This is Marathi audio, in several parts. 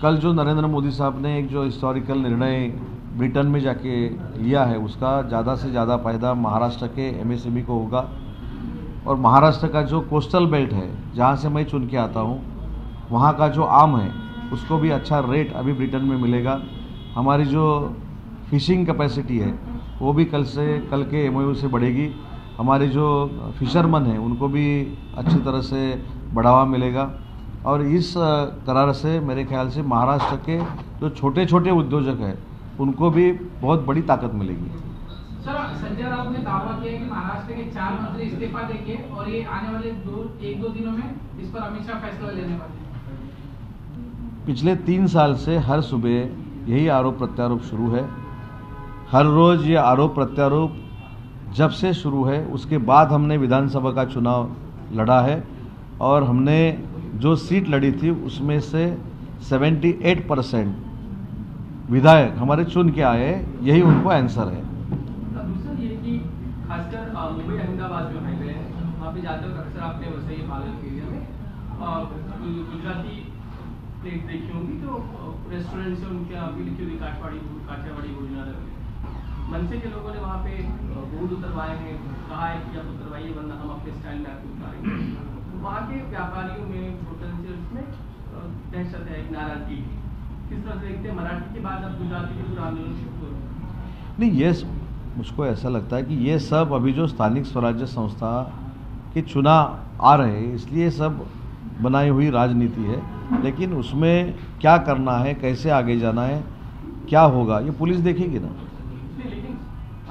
कल जो नरेंद्र मोदी साहब ने एक जो हिस्टोरिकल निर्णय ब्रिटेन में जाके लिया है, उसका ज़्यादा से ज़्यादा फ़ायदा महाराष्ट्र के एमएसएमई को होगा। और महाराष्ट्र का जो कोस्टल बेल्ट है, जहाँ से मैं चुन के आता हूँ, वहाँ का जो आम है उसको भी अच्छा रेट अभी ब्रिटेन में मिलेगा। हमारी जो फिशिंग कैपेसिटी है वो भी कल के एमओयू से बढ़ेगी। हमारे जो फिशरमैन हैं उनको भी अच्छी तरह से बढ़ावा मिलेगा। और इस करार से मेरे ख्याल से महाराष्ट्र के जो छोटे छोटे उद्योजक हैं उनको भी बहुत बड़ी ताकत मिलेगी। सर, संजय राउत ने दावा किया कि महाराष्ट्र के 4 मंत्री इस्तीफा देंगे और ये आने वाले 1-2 दिनों में इस पर अमित शाह फैसला लेने वाले हैं। पिछले 3 साल से हर सुबह यही आरोप प्रत्यारोप शुरू है। हर रोज़ ये आरोप प्रत्यारोप जब से शुरू है उसके बाद हमने विधानसभा का चुनाव लड़ा है और हमने जो सीट लड़ी थी उसमें से 78% विधायक हमारे चुन के आए, यही उनको आंसर है। दूसरा ये कि खासकर मुंबई अहमदाबाद जो हाईवे है वहाँ पे जाते वक्त अक्सर आपने वैसे ही पालन एरिया में गुजराती प्लेट देखी होंगी, तो रेस्टोरेंट से उनके यहाँ भी लिखी हुई काठियावाड़ी भोजनालय मनसे के लोगों ने वहाँ पे बोर्ड उतरवाए हैं, कहा है कि आप उतरवाइए वरना हम अपने स्टाइल में आपको उतारेंगे। वहाँ के व्यापारियों में पोटेंशियल्स में दहशत है, एक नाराजगी। किस तरह से देखते हैं मराठी के बाद अब गुजराती के पूरा आंदोलन शुरू हो रहा है? नहीं, ये मुझको ऐसा लगता है कि ये सब अभी जो स्थानिक स्वराज्य संस्था के चुनाव आ रहे हैं इसलिए सब बनाई हुई राजनीति है, लेकिन उसमें क्या करना है, कैसे आगे जाना है, क्या होगा, ये पुलिस देखेगी ना। लेकिन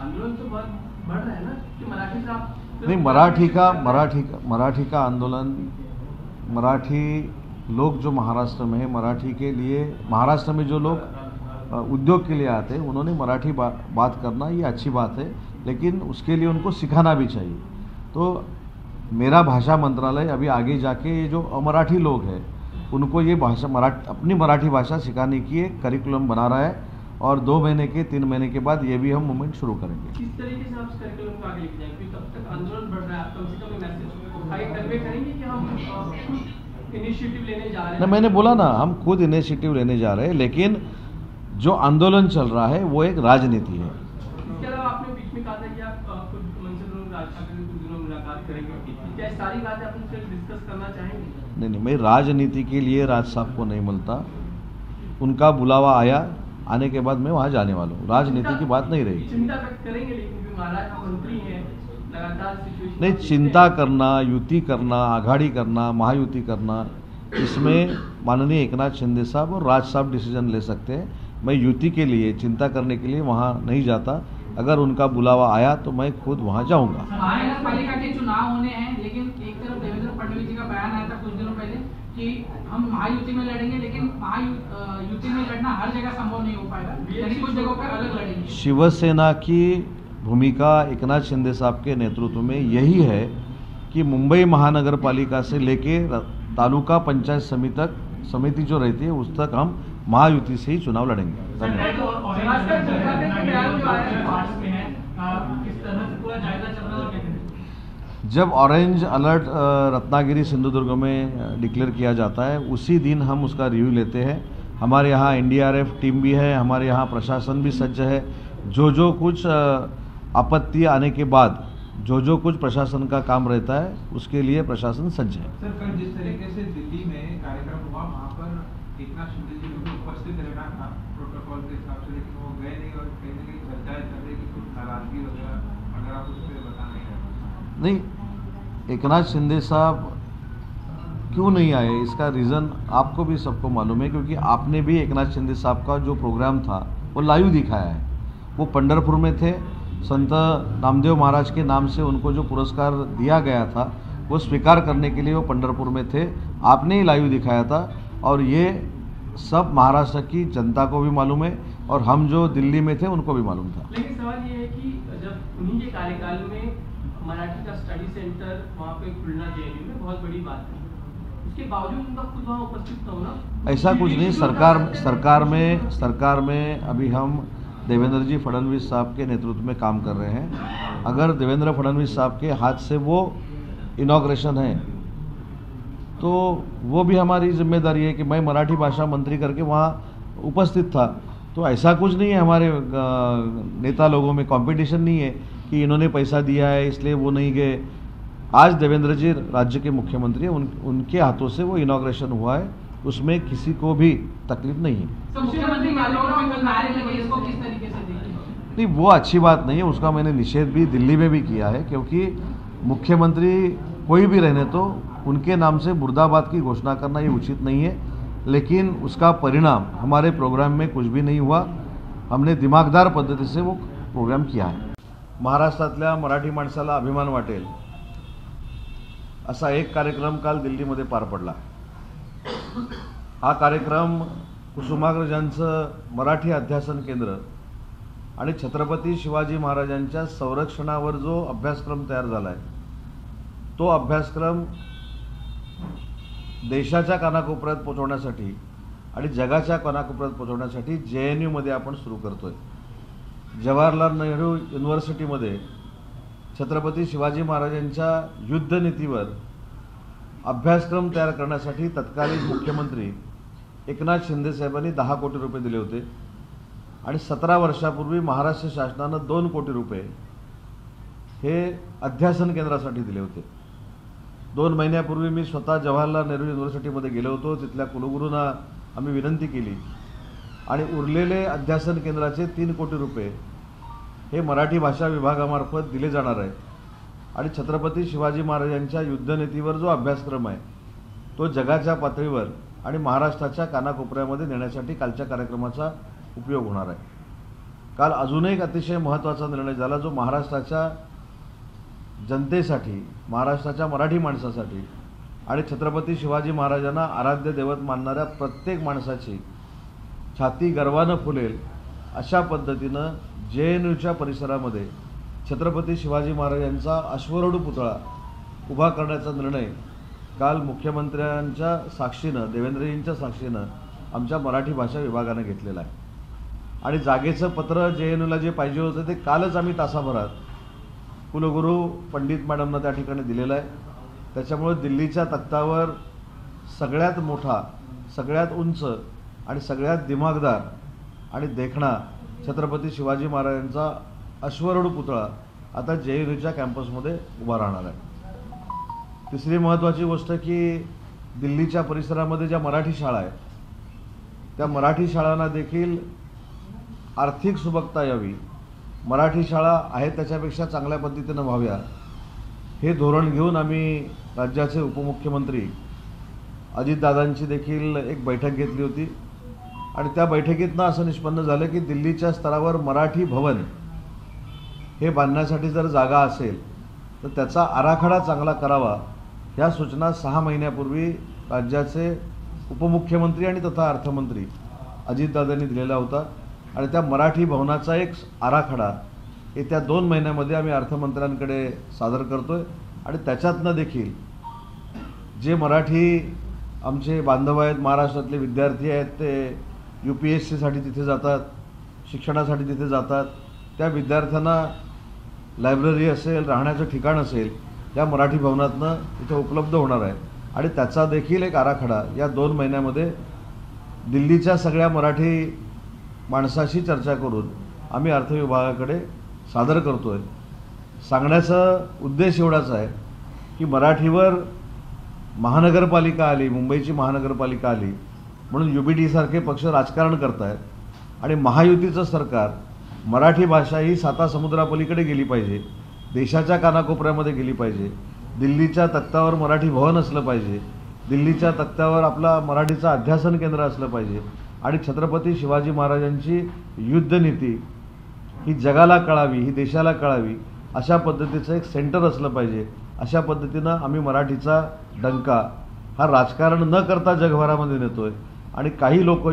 आंदोलन तो बहुत बढ़ रहा है ना कि मराठी का नहीं, मराठी का आंदोलन, मराठी लोग जो महाराष्ट्र में है, मराठी के लिए महाराष्ट्र में जो लोग उद्योग के लिए आते हैं उन्होंने मराठी बात करना ये अच्छी बात है, लेकिन उसके लिए उनको सिखाना भी चाहिए। तो मेरा भाषा मंत्रालय अभी आगे जाके ये जो अमराठी लोग हैं उनको ये अपनी मराठी भाषा सिखाने की एक करिकुलम बना रहा है और 2 महीने के 3 महीने के बाद ये भी हम मूवमेंट शुरू करेंगे। किस तरीके से आप करिकुलम को आगे लेके जाएंगे? तब तक आंदोलन बढ़ रहा है, आप कम से कम मैसेज आगे कन्वे करेंगे कि हम खुद इनिशिएटिव लेने जा रहे हैं? ना, मैंने बोला ना, हम खुद इनिशिएटिव लेने जा रहे हैं, लेकिन जो आंदोलन चल रहा है वो एक राजनीति है। इसके अलावा आपने बीच में कहा था कि आप खुद मनसे लोग राज ठाकरे से कुछ दिनों मुलाकात करेंगे, क्या सारी बातें आप उनसे डिस्कस करना चाहेंगे? नहीं, मैं राजनीति के लिए राज साहब को नहीं मिलता। उनका बुलावा आया, आने के बाद मैं वहाँ जाने वाला हूँ। राजनीति की बात नहीं रही। चिंता व्यक्त करेंगे, लेकिन महाराज मंत्री हैं, लगातार सिचुएशन नहीं, चिंता करना, युति करना, आघाड़ी करना, महायुति करना, इसमें माननीय एकनाथ शिंदे साहब और राज साहब डिसीजन ले सकते हैं। मैं युति के लिए, चिंता करने के लिए वहाँ नहीं जाता। अगर उनका बुलावा आया तो मैं खुद वहाँ जाऊँगा। महानगर पालिका के चुनाव होने हैं, लेकिन एक तरफ देवेंद्र फडणवीस जी का बयान आया था कुछ दिनों पहले कि हम महायुति में लड़ेंगे, लेकिन महायुति में लड़ना हर जगह संभव नहीं हो पाएगा, यानी कुछ जगहों पर अलग लड़ेंगे। शिवसेना की भूमिका एकनाथ शिंदे साहब के नेतृत्व में यही है कि मुंबई महानगर पालिका से लेके तालुका पंचायत समिति जो रहती है उस तक हम महायुति से ही चुनाव लड़ेंगे। जब ऑरेंज अलर्ट रत्नागिरी सिंधुदुर्ग में डिक्लेयर किया जाता है उसी दिन हम उसका रिव्यू लेते हैं। हमारे यहाँ एनडीआरएफ टीम भी है, हमारे यहाँ प्रशासन भी सज्ज है। जो कुछ आपत्ति आने के बाद जो कुछ प्रशासन का काम रहता है उसके लिए प्रशासन सज्ज है। सर, कल जिस तरीके से दिल्ली में कार्यक्रम हुआ वहाँ पर एकनाथ शिंदे जी को उपस्थित रहना था प्रोटोकॉल के हिसाब से, लेकिन वो गए नहीं और कहीं ना कहीं चर्चाएं चल रही कि कुछ नाराजगी वगैरह, अगर आप उस पर बता नहीं, एकनाथ शिंदे साहब क्यों नहीं आए इसका रीज़न आपको भी सबको मालूम है, क्योंकि आपने भी एकनाथ शिंदे साहब का जो प्रोग्राम था वो लाइव दिखाया है। वो पंढरपुर में थे, संत नामदेव महाराज के नाम से उनको जो पुरस्कार दिया गया था वो स्वीकार करने के लिए वो पंढरपुर में थे। आपने ही लाइव दिखाया था और ये सब महाराष्ट्र की जनता को भी मालूम है और हम जो दिल्ली में थे उनको भी मालूम था। लेकिन सवाल ये है कि जब उन्हीं के कार्यकाल में मराठी का स्टडी सेंटर वहाँ पे खुलना जेएनयू में बहुत बड़ी बात है, उसके बावजूद उनका खुद वहाँ उपस्थित न होना। ऐसा कुछ नहीं। सरकार में अभी हम देवेंद्र जी फडणवीस साहब के नेतृत्व में काम कर रहे हैं। अगर देवेंद्र फडणवीस साहब के हाथ से वो इनॉग्रेशन है तो वो भी हमारी जिम्मेदारी है कि मैं मराठी भाषा मंत्री करके वहाँ उपस्थित था। तो ऐसा कुछ नहीं है हमारे नेता लोगों में कंपटीशन नहीं है कि इन्होंने पैसा दिया है इसलिए वो नहीं गए। आज देवेंद्र जी राज्य के मुख्यमंत्री हैं, उनके हाथों से वो इनॉग्रेशन हुआ है, उसमें किसी को भी तकलीफ नहीं है। तो मुख्यमंत्री कार्यक्रम में कल नारे लगे, इसको किस तरीके से देखते हैं? नहीं, वो अच्छी बात नहीं है, उसका मैंने निषेध भी दिल्ली में भी किया है, क्योंकि मुख्यमंत्री कोई भी रहने तो उनके नाम से मुर्दाबाद की घोषणा करना ये उचित नहीं है। लेकिन उसका परिणाम हमारे प्रोग्राम में कुछ भी नहीं हुआ, हमने दिमागदार पद्धती से वो प्रोग्राम किया है। महाराष्ट्रातल्या मराठी माणसाला अभिमान वाटेल असा एक कार्यक्रम काल दिल्लीमध्ये पार पडला। हा कार्यक्रम कुसुमाग्रजांचं मराठी अध्यासन केंद्र आणि छत्रपती शिवाजी महाराजांच्या संरक्षणावर जो अभ्यासक्रम तयार झाला आहे, तो अभ्यासक्रम देशाच्या कानाकोपऱ्यात पोहोचवण्यासाठी आणि जगाच्या कानाकोपऱ्यात पोहोचवण्यासाठी JNUमध्ये आपण सुरू करतोय। जवाहरलाल नेहरू युनिव्हर्सिटीमध्ये छत्रपती शिवाजी महाराजांच्या युद्धनीतीवर अभ्यासक्रम तयार करण्यासाठी तत्कालीन मुख्यमंत्री एकनाथ शिंदे साहेबांनी 10 कोटी रुपये दिले होते आणि 17 वर्षापूर्वी महाराष्ट्र शासनानं 2 कोटी रुपये हे अध्यासन केंद्रासाठी दिले होते। 2 महिन्यापूर्वी मी स्वतः जवाहरलाल नेहरू युनिव्हर्सिटीमध्ये गेलो होतो, तिथल्या कुलगुरूंना आम्ही विनंती केली आणि उरलेले अध्यासन केंद्राचे 3 कोटी रुपये हे मराठी भाषा विभागामार्फत दिले जाणार आहे आणि छत्रपती शिवाजी महाराजांच्या युद्धनीतीवर जो अभ्यासक्रम आहे तो जगाच्या पातळीवर आणि महाराष्ट्राच्या कानाकोपऱ्यामध्ये नेण्यासाठी कालच्या कार्यक्रमाचा उपयोग होणार आहे। काल अजून एक अतिशय महत्त्वाचा निर्णय झाला, जो महाराष्ट्राच्या जनतेसाठी, महाराष्ट्राच्या मराठी माणसासाठी आणि छत्रपती शिवाजी महाराजांना आराध्य दैवत मानणाऱ्या प्रत्येक माणसाची छाती गर्वानं फुलेल अशा पद्धतीनं JNUच्या परिसरामध्ये छत्रपती शिवाजी महाराजांचा अश्वरूढ पुतळा उभा करण्याचा निर्णय काल मुख्यमंत्र्यांच्या साक्षीनं, देवेंद्रजींच्या साक्षीनं आमच्या मराठी भाषा विभागानं घेतलेला आहे आणि जागेचं पत्र JNUला जे पाहिजे होतं ते कालच आम्ही तासाभरात कुलगुरू पंडित मॅडमना त्या ठिकाणी दिलेलं आहे। त्याच्यामुळे दिल्लीच्या तख्तावर सगळ्यात मोठा, सगळ्यात उंच आणि सगळ्यात दिमागदार आणि देखणा छत्रपती शिवाजी महाराजांचा अश्वरूढ पुतळा आता JNUच्या कॅम्पसमध्ये उभा राहणार आहे। तिसरी महत्त्वाची गोष्ट की दिल्लीच्या परिसरामध्ये ज्या मराठी शाळा आहेत त्या मराठी शाळांना देखील आर्थिक सुबकता यावी, मराठी शाळा आहेत त्याच्यापेक्षा चांगल्या पद्धतीनं व्हाव्या, हे धोरण घेऊन आम्ही राज्याचे उपमुख्यमंत्री अजितदादांची देखील एक बैठक घेतली होती आणि त्या बैठकीतनं असं निष्पन्न झालं की दिल्लीच्या स्तरावर मराठी भवन हे बांधण्यासाठी जर जागा असेल तर त्याचा आराखडा चांगला करावा, ह्या सूचना 6 महिन्यापूर्वी राज्याचे उपमुख्यमंत्री आणि तथा अर्थमंत्री अजितदादांनी दिलेला होता आणि त्या मराठी भवनाचा एक आराखडा येत्या 2 महिन्यामध्ये आम्ही अर्थमंत्र्यांकडे सादर करतोय आणि त्याच्यातनं देखील जे मराठी आमचे बांधव आहेत, महाराष्ट्रातले विद्यार्थी आहेत, ते UPSCसाठी तिथे जातात, शिक्षणासाठी तिथे जातात, त्या विद्यार्थ्यांना लायब्ररी असेल, राहण्याचं ठिकाण असेल, या मराठी भवनातनं इथे उपलब्ध होणार आहे आणि त्याचा देखील एक आराखडा या 2 महिन्यामध्ये दिल्लीच्या सगळ्या मराठी माणसाशी चर्चा करून आम्ही अर्थ विभागाकडे सादर करतोय। सांगण्याचा उद्देश एवढाच आहे की मराठीवर महानगरपालिका आली, मुंबईची महानगरपालिका आली म्हणून UBT सारखे पक्ष राजकारण करतायत आणि महायुतीचं सरकार मराठी भाषा ही सातासमुद्रापलीकडे गेली पाहिजे, देशाच्या कानाकोपऱ्यामध्ये गेली पाहिजे, दिल्लीच्या तख्तावर मराठी भवन असलं पाहिजे, दिल्लीच्या तख्तावर आपला मराठीचं अध्यासन केंद्र असलं पाहिजे आणि छत्रपती शिवाजी महाराजांची युद्धनीती ही जगाला कळावी, ही देशाला कळावी, अशा पद्धतीचं एक सेंटर असलं पाहिजे। अशा पद्धतीनं आम्ही मराठीचा डंका हा राजकारण न करता जगभरामध्ये नेतोय आणि काही लोक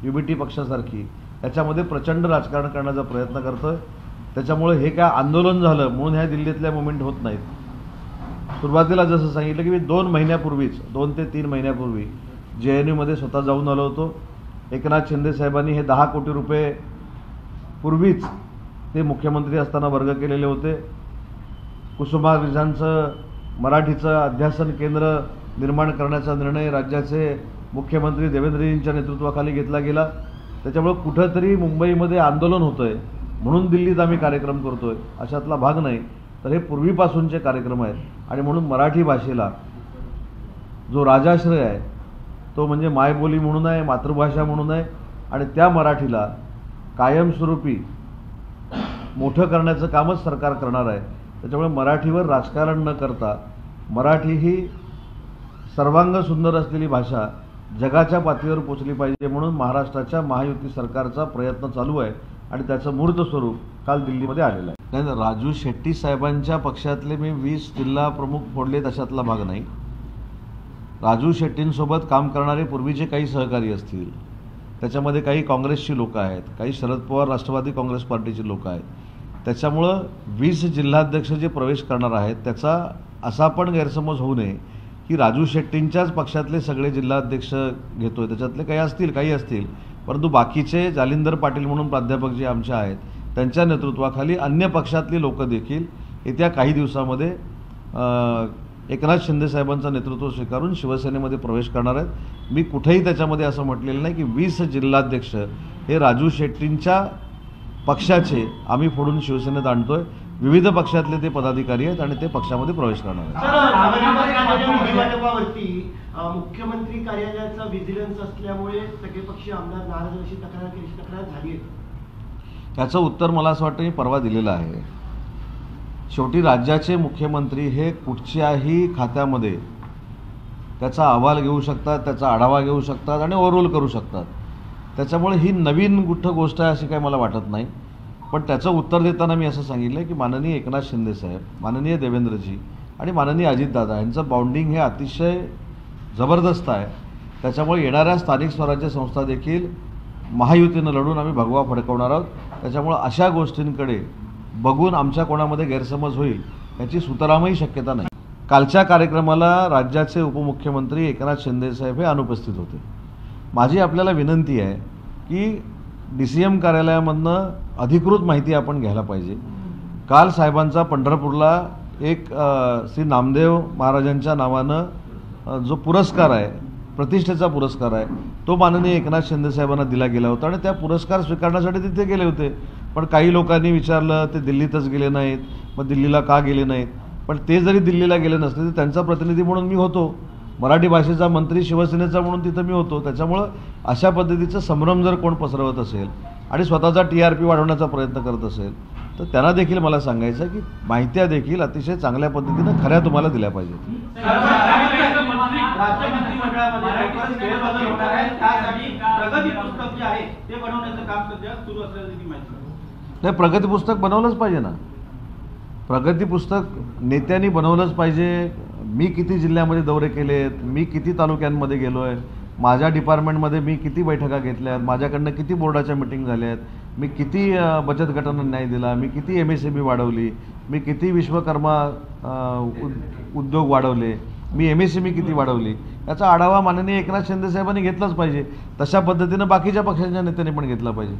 UBT पक्षासारखी त्याच्यामध्ये प्रचंड राजकारण करण्याचा प्रयत्न करतोय। त्याच्यामुळे हे काय आंदोलन झालं म्हणून ह्या दिल्लीतल्या मुवमेंट होत नाहीत। सुरुवातीला जसं सांगितलं की मी 2 महिन्यापूर्वीच, 2 ते 3 महिन्यापूर्वी JNUमध्ये स्वतः जाऊन आलो होतो। एकनाथ शिंदे साहेबांनी हे 10 कोटी रुपये पूर्वीच ते मुख्यमंत्री असताना वर्ग केलेले होते। कुसुमाग्रजांचं मराठीचं अध्यासन केंद्र निर्माण करण्याचा निर्णय राज्याचे मुख्यमंत्री देवेंद्रजींच्या नेतृत्वाखाली घेतला गेला. त्याच्यामुळे कुठंतरी मुंबईमध्ये आंदोलन होतं आहे म्हणून दिल्लीत आम्ही कार्यक्रम करतो आहे अशातला भाग नाही, तर हे पूर्वीपासूनचे कार्यक्रम आहेत. आणि म्हणून मराठी भाषेला जो राजाश्रय आहे तो म्हणजे मायबोली म्हणून आहे, मातृभाषा म्हणून आहे. आणि त्या मराठीला कायमस्वरूपी मोठं करण्याचं कामच सरकार करणार आहे. त्याच्यामुळे मराठीवर राजकारण न करता मराठी ही सर्वांग सुंदर असलेली भाषा जगाच्या पातळीवर पोचली पाहिजे म्हणून महाराष्ट्राच्या महायुती सरकारचा प्रयत्न चालू आहे आणि त्याचं मूर्त स्वरूप काल दिल्लीमध्ये आलेलं आहे. नाही, राजू शेट्टी साहेबांच्या पक्षातले मी 20 जिल्हा प्रमुख फोडलेत अशातला भाग नाही. राजू शेट्टींसोबत काम करणारे पूर्वीचे काही सहकारी असतील, त्याच्यामध्ये काही काँग्रेसची लोकं आहेत, काही शरद पवार राष्ट्रवादी काँग्रेस पार्टीची लोकं आहेत. त्याच्यामुळं 20 जिल्हाध्यक्ष जे प्रवेश करणार आहेत त्याचा असा पण गैरसमज होऊ नये की राजू शेट्टींच्याच पक्षातले सगळे जिल्हाध्यक्ष घेतोय. त्याच्यातले काही असतील, परंतु बाकीचे जालिंदर पाटील म्हणून प्राध्यापक जे आमचे आहेत त्यांच्या नेतृत्वाखाली अन्य पक्षातली लोकं देखील येत्या काही दिवसामध्ये एकनाथ शिंदे साहेबांचं नेतृत्व स्वीकारून शिवसेनेमध्ये प्रवेश करणार आहेत. मी कुठेही त्याच्यामध्ये असं म्हटलेलं नाही की 20 जिल्हाध्यक्ष हे राजू शेट्टींच्या पक्षाचे आम्ही फोडून शिवसेनेत आणतोय. विविध पक्षातले ते पदाधिकारी आहेत आणि ते पक्षामध्ये प्रवेश करणार आहेत. मुख्यमंत्री कार्यालयाचा व्हिजिलन्स असल्यामुळे सगळे पक्षी आमदार नाराज अशी तक्रार झाली आहे. त्याचं उत्तर मला असं वाटतं मी परवा दिलेलं आहे. शेवटी राज्याचे मुख्यमंत्री हे कुठच्याही खात्यामध्ये त्याचा अहवाल घेऊ शकतात, त्याचा आढावा घेऊ शकतात आणि ओव्हरऑल करू शकतात. त्याच्यामुळे ही नवीन गोष्ट आहे अशी काही मला वाटत नाही. पण त्याचं उत्तर देताना मी असं सांगितलं की माननीय एकनाथ शिंदे साहेब, माननीय देवेंद्रजी आणि माननीय अजितदादा यांचं बाउंडिंग हे अतिशय जबरदस्त आहे. त्याच्यामुळे येणाऱ्या स्थानिक स्वराज्य संस्था देखील महायुतीनं लढून आम्ही भगवा फडकवणार आहोत. त्याच्यामुळे अशा गोष्टींकडे बघून आमच्या कोणामध्ये गैरसमज होईल याची सुतरामही शक्यता नाही. कालच्या कार्यक्रमाला राज्याचे उपमुख्यमंत्री एकनाथ शिंदे साहेब हे अनुपस्थित होते. माझी आपल्याला विनंती आहे की DCM कार्यालयामधनं अधिकृत माहिती आपण घ्यायला पाहिजे. काल साहेबांचा पंढरपूरला एक श्री नामदेव महाराजांच्या नावानं जो पुरस्कार आहे, प्रतिष्ठेचा पुरस्कार आहे, तो माननीय एकनाथ शिंदे साहेबांना दिला गेला होता आणि त्या पुरस्कार स्वीकारण्यासाठी तिथे गेले होते. पण काही लोकांनी विचारलं ते दिल्लीतच गेले नाहीत, मग दिल्लीला का गेले नाहीत. पण ते जरी दिल्लीला गेले नसते तर त्यांचा प्रतिनिधी म्हणून मी होतो, मराठी भाषेचा मंत्री शिवसेनेचा म्हणून तिथं मी होतो. त्याच्यामुळं अशा पद्धतीचं संभ्रम जर कोण पसरवत असेल आणि स्वतःचा TRP वाढवण्याचा प्रयत्न करत असेल तर त्यांना देखील मला सांगायचं की माहित्या देखील अतिशय चांगल्या पद्धतीनं खऱ्या तुम्हाला दिल्या पाहिजेत. नाही, प्रगती पुस्तक बनवलंच पाहिजे ना. प्रगती पुस्तक नेत्यांनी बनवलंच पाहिजे. मी किती जिल्ह्यामध्ये दौरे केलेत, मी किती तालुक्यांमध्ये गेलो आहे, माझ्या डिपार्टमेंटमध्ये मी किती बैठका घेतल्या आहेत, माझ्याकडनं किती बोर्डाच्या मिटिंग झाल्या आहेत, मी किती बचत गटांना न्याय दिला, मी किती MSME वाढवली, मी किती विश्वकर्मा उद्योग वाढवले, मी MSME किती वाढवली, याचा आढावा माननीय एकनाथ शिंदे साहेबांनी घेतलाच पाहिजे. तशा पद्धतीनं बाकीच्या पक्षांच्या नेत्यांनी पण घेतला पाहिजे.